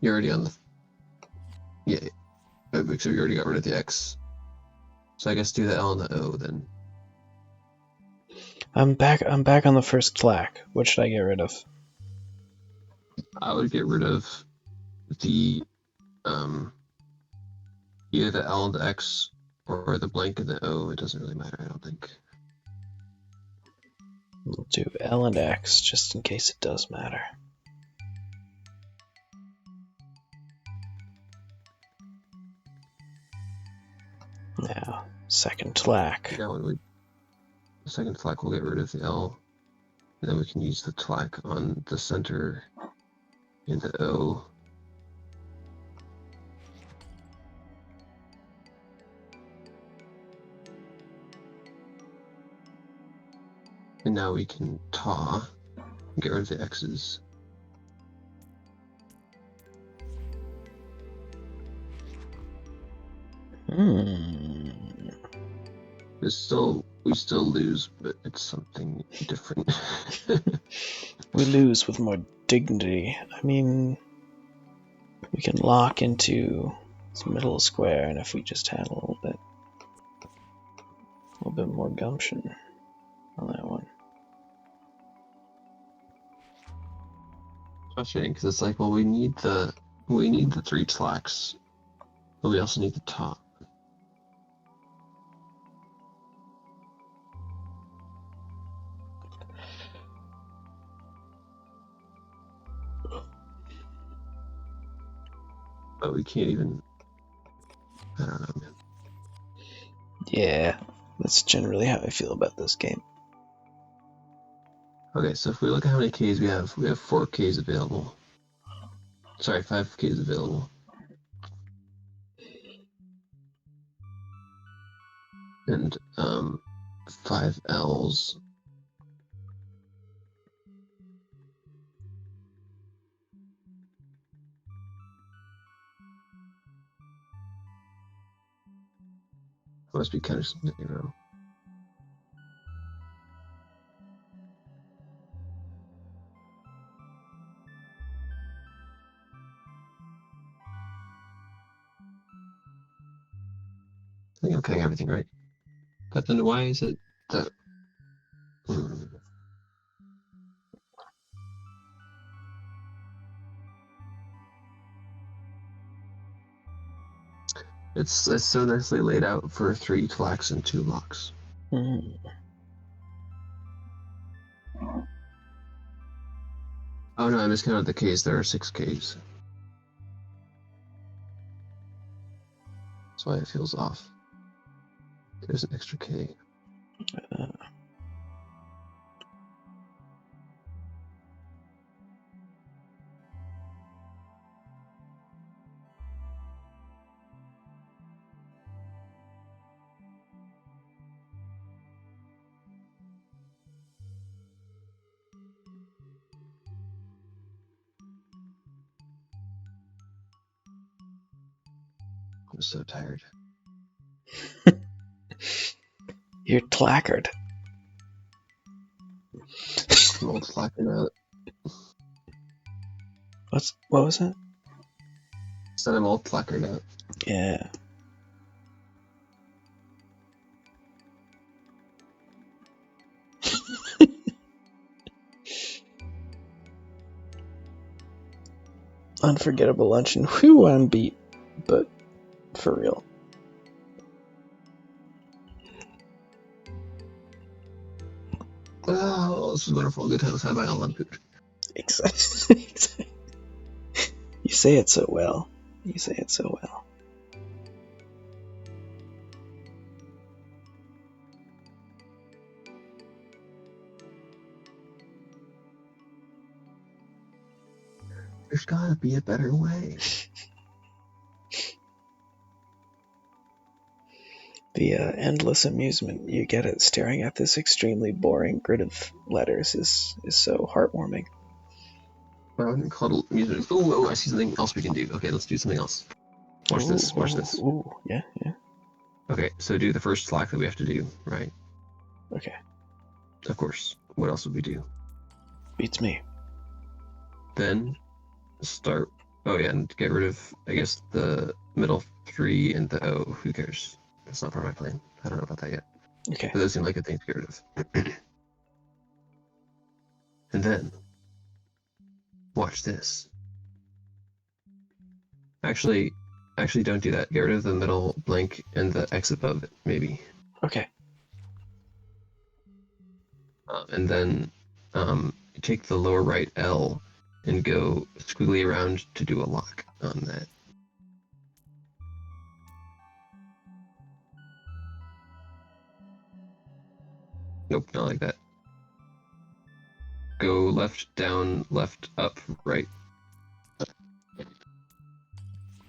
You're already on the... Yeah, so you already got rid of the X. So I guess do the L and the O then. I'm back on the first tlac. What should I get rid of? I would get rid of the either the L and the X or the blank and the O. It doesn't really matter, I don't think. We'll do L and X just in case it does matter. Now, second tlac. Yeah, the second tlac will get rid of the L, and then we can use the tlac on the center in the O. And now we can ta and get rid of the X's. We still lose, but it's something different. We lose with more dignity. I mean, we can lock into It's middle square, and if we just had a little bit more gumption on that one. Frustrating because it's like, well, we need the 3 tracks, but we also need the top. But we can't even. I don't know, man. Yeah, that's generally how I feel about this game. Okay, so if we look at how many Ks we have 4 Ks available. Sorry, 5 Ks available. And 5 Ls. Must be kind of something wrong. I think I'm cutting everything right. But then why is it that... It's so nicely laid out for 3 tracks and 2 blocks. Mm. Oh no, I miscounted the Ks. There are 6 Ks. That's why it feels off. There's an extra K. I'm so tired. You're clackered. I'm old slacking out. What was that? Said I'm all plackered out. Yeah. Unforgettable luncheon. Whew, I'm beat. But for real. Oh, this is wonderful. Good times had by all unpooped. Exactly. You say it so well. You say it so well. There's gotta be a better way. The endless amusement you get at staring at this extremely boring grid of letters is so heartwarming. I wouldn't call it music. Oh, I see something else we can do. Okay, let's do something else. Watch this. Watch this. Ooh, yeah. Okay, so do the first slack that we have to do, right? Okay. Of course. What else would we do? Beats me. Then start. Oh yeah, and get rid of, I guess, the middle 3 and the O. Who cares? That's not part of my plan. I don't know about that yet. Okay. But those seem like a thing to get rid of. And then watch this. Actually, don't do that. Get rid of the middle blank and the X above it, maybe. Okay. And then take the lower right L and go squiggly around to do a lock on that. Nope, not like that. Go left, down, left, up, right.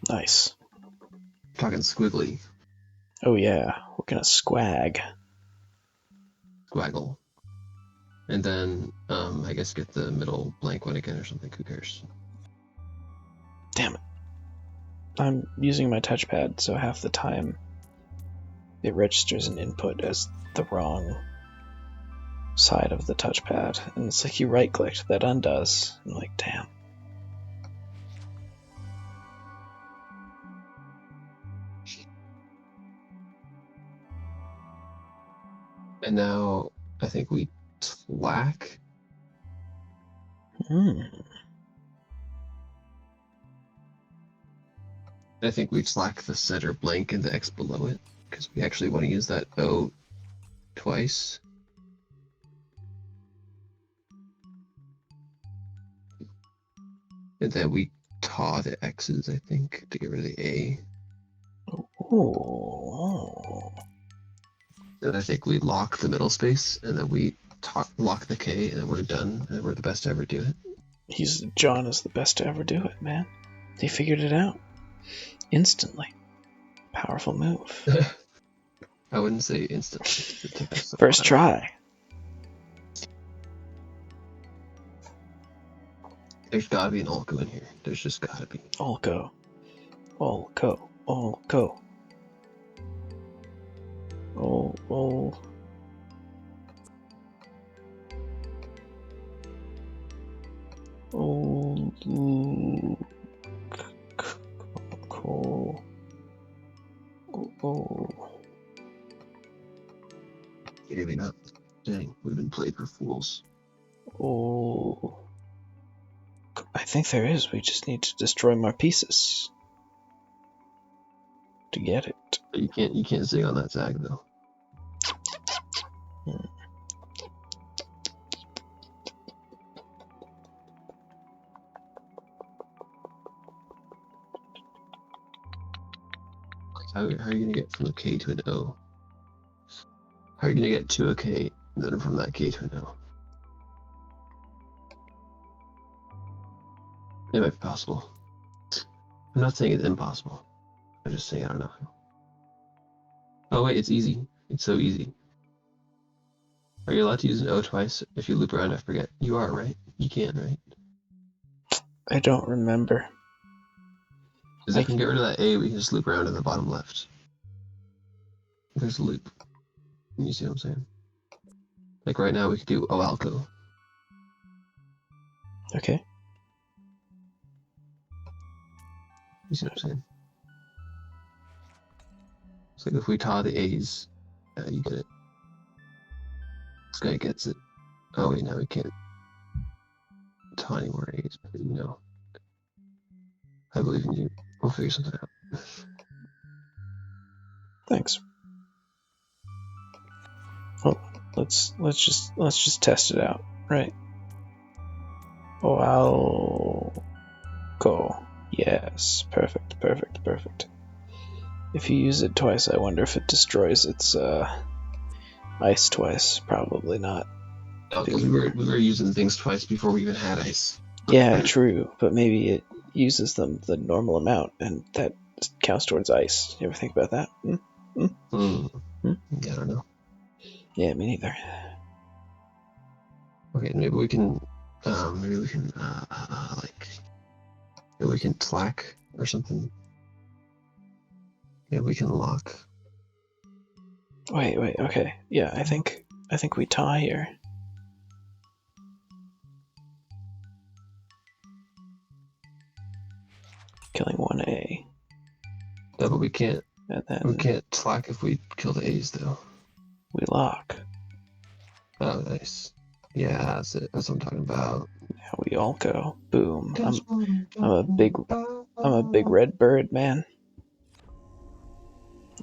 Nice. Talking squiggly. Oh yeah, we're gonna squag. Squaggle. And then, I guess get the middle blank one again or something. Who cares? Damn it. I'm using my touchpad, so half the time it registers an input as the wrong side of the touchpad. And it's like you right-clicked, that undoes. I'm like, damn. And now I think we tlack. Hmm. I think we tlack the center blank and the X below it because we actually want to use that O twice. And then we taw the X's, I think, to get rid of the A. Oh. And I think we lock the middle space, and then we lock the K, and then we're done, and we're the best to ever do it. John is the best to ever do it, man. He figured it out instantly. Powerful move. I wouldn't say instantly. It took us a First while. try. There's gotta be an Olko in here. There's just gotta be. All go. All go. All go. All. Cool. Oh. Maybe not. Dang, we've been played for fools. Oh. I think there is. We just need to destroy more pieces to get it. You can't zig on that zag though. How are you gonna get from a K to an O? How are you gonna get to a K and then from that K to an O? It might be possible. I'm not saying it's impossible. I'm just saying I don't know. Oh wait, it's easy. It's so easy. Are you allowed to use an O twice if you loop around? I forget. You are, right? You can, right? I don't remember. Because if we can get rid of that A, we can just loop around in the bottom left. There's a loop. You see what I'm saying? Like right now, we could do OALCO. Okay. You see what I'm saying? It's like if we taw the A's, you get it. This guy gets it. Oh wait, now we can't taw any more A's, but you know. I believe in you. We'll figure something out. Thanks. Well, let's just test it out, right? Oh, I'll go. Yes, perfect. If you use it twice, I wonder if it destroys its ice twice. Probably not. No, because we were using things twice before we even had ice. Yeah, true, but maybe it uses them the normal amount, and that counts towards ice. You ever think about that? Yeah, I don't know. Yeah, me neither. Okay, maybe we can maybe we can tlack or something. Yeah, we can lock. Wait, okay. Yeah, I think we tie here. Killing 1A. No, but we can't And then tlack if we kill the A's though. we lock. Oh, nice. Yeah, that's it. That's what I'm talking about. Now we all go. Boom. I'm a big red bird, man.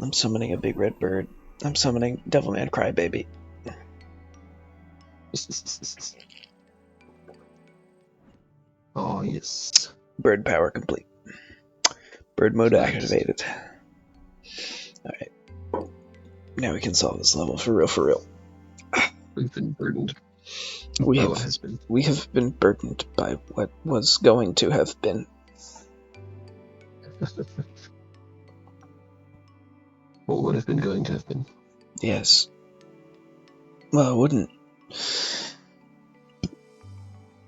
I'm summoning a big red bird. I'm summoning Devilman Crybaby. Oh yes. Bird power complete. Bird mode Nice. activated. Alright. Now we can solve this level for real. We've been burdened. We have been burdened by what was going to have been. What would have been going to have been? Yes. Well, it wouldn't.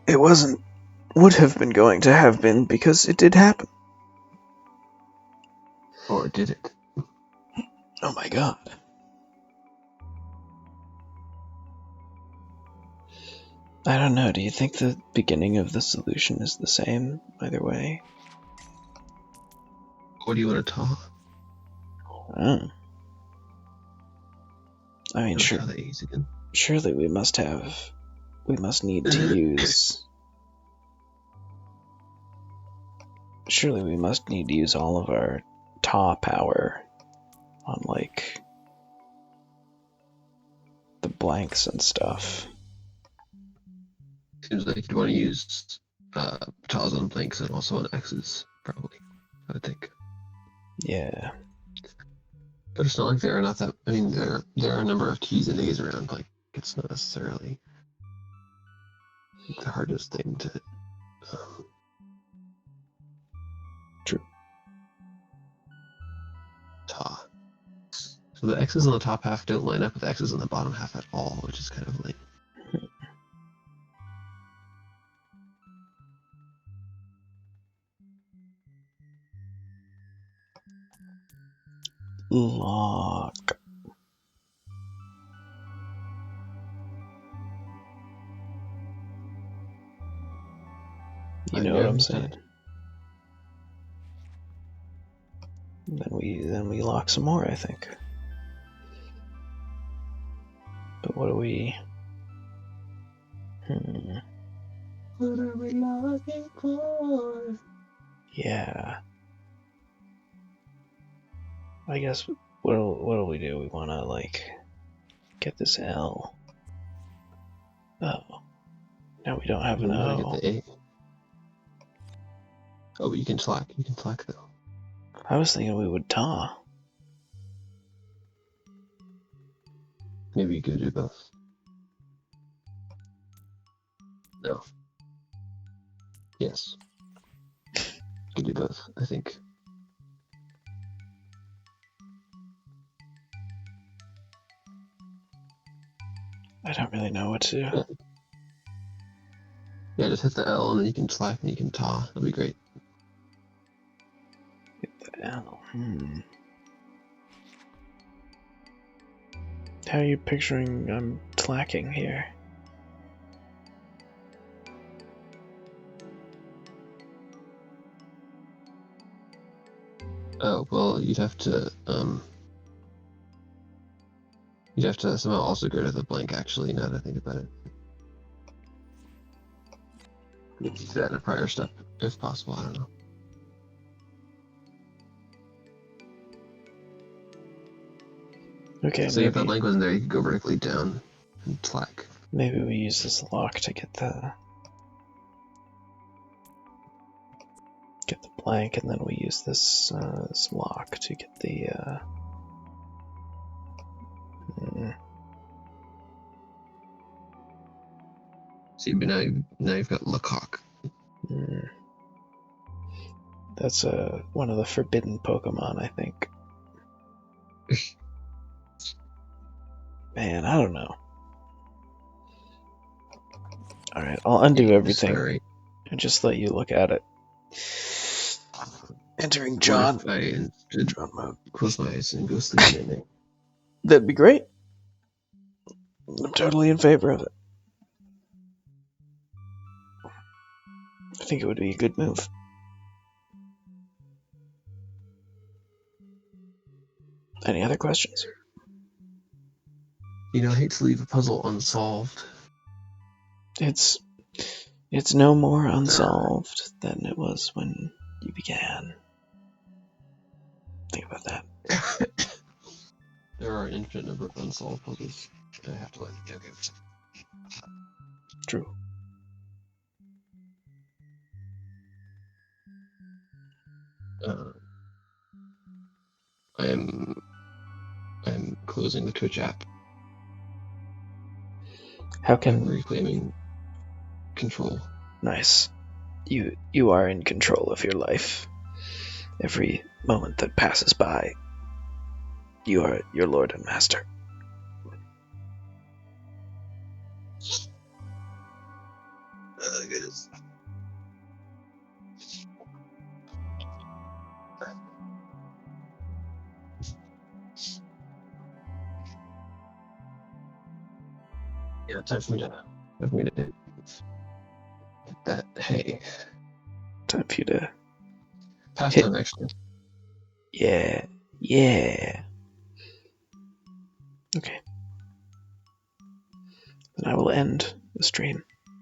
It wasn't. Would have been going to have been because it did happen. Or did it? Oh my god. I don't know. Do you think the beginning of the solution is the same either way? What do you want to talk? Oh. I mean, Try the A's again. surely we must need to use. Surely we must need to use all of our TA power on, like, the blanks and stuff. Seems like you'd want to use tiles on blanks and also on X's, probably. I would think. Yeah. But it's not like there are not that. I mean, there are a number of T's and A's around. Like, it's not necessarily the hardest thing to. True. Ta. So the X's on the top half don't line up with X's on the bottom half at all, which is kind of lame. LOK. You know what I'm saying? Then we lock some more, I think. But what do we? What are we looking for? Yeah. I guess what do we do? We want to, like, get this L. Oh. Now we don't have an O. Get the A. Oh, but you can slack. You can slack though. I was thinking we would TA. Maybe you could do both. No. Yes. You could do both, I think. I don't really know what to do. Yeah, just hit the L and then you can slack and you can TA. That'll be great. Hit the L. How are you picturing I'm slacking here? Oh, well, you'd have to somehow also go to the blank, actually, now that I think about it. Maybe do that in a prior step, if possible, I don't know. Okay, so if that blank wasn't there, you could go vertically down and slack. Maybe we use this LOK to get the blank, and then we use this LOK to get the See, but now you've got LOK. That's one of the forbidden Pokemon, I think. Man, I don't know. Alright, I'll undo everything and just let you look at it. Entering John mode. Close my eyes and go sleep. That'd be great. I'm totally in favor of it. I think it would be a good move. Any other questions? I hate to leave a puzzle unsolved. It's no more unsolved than it was when you began. Think about that. There are an infinite number of unsolved puzzles. I have to let you go. True. I'm closing the Twitch app. How can I'm reclaiming control? Nice. You are in control of your life. Every moment that passes by, you are your lord and master. Goodness. Yeah, time for me to hit that. Hey. Time for you to Pastime, actually. Yeah. Okay. then I will end the stream.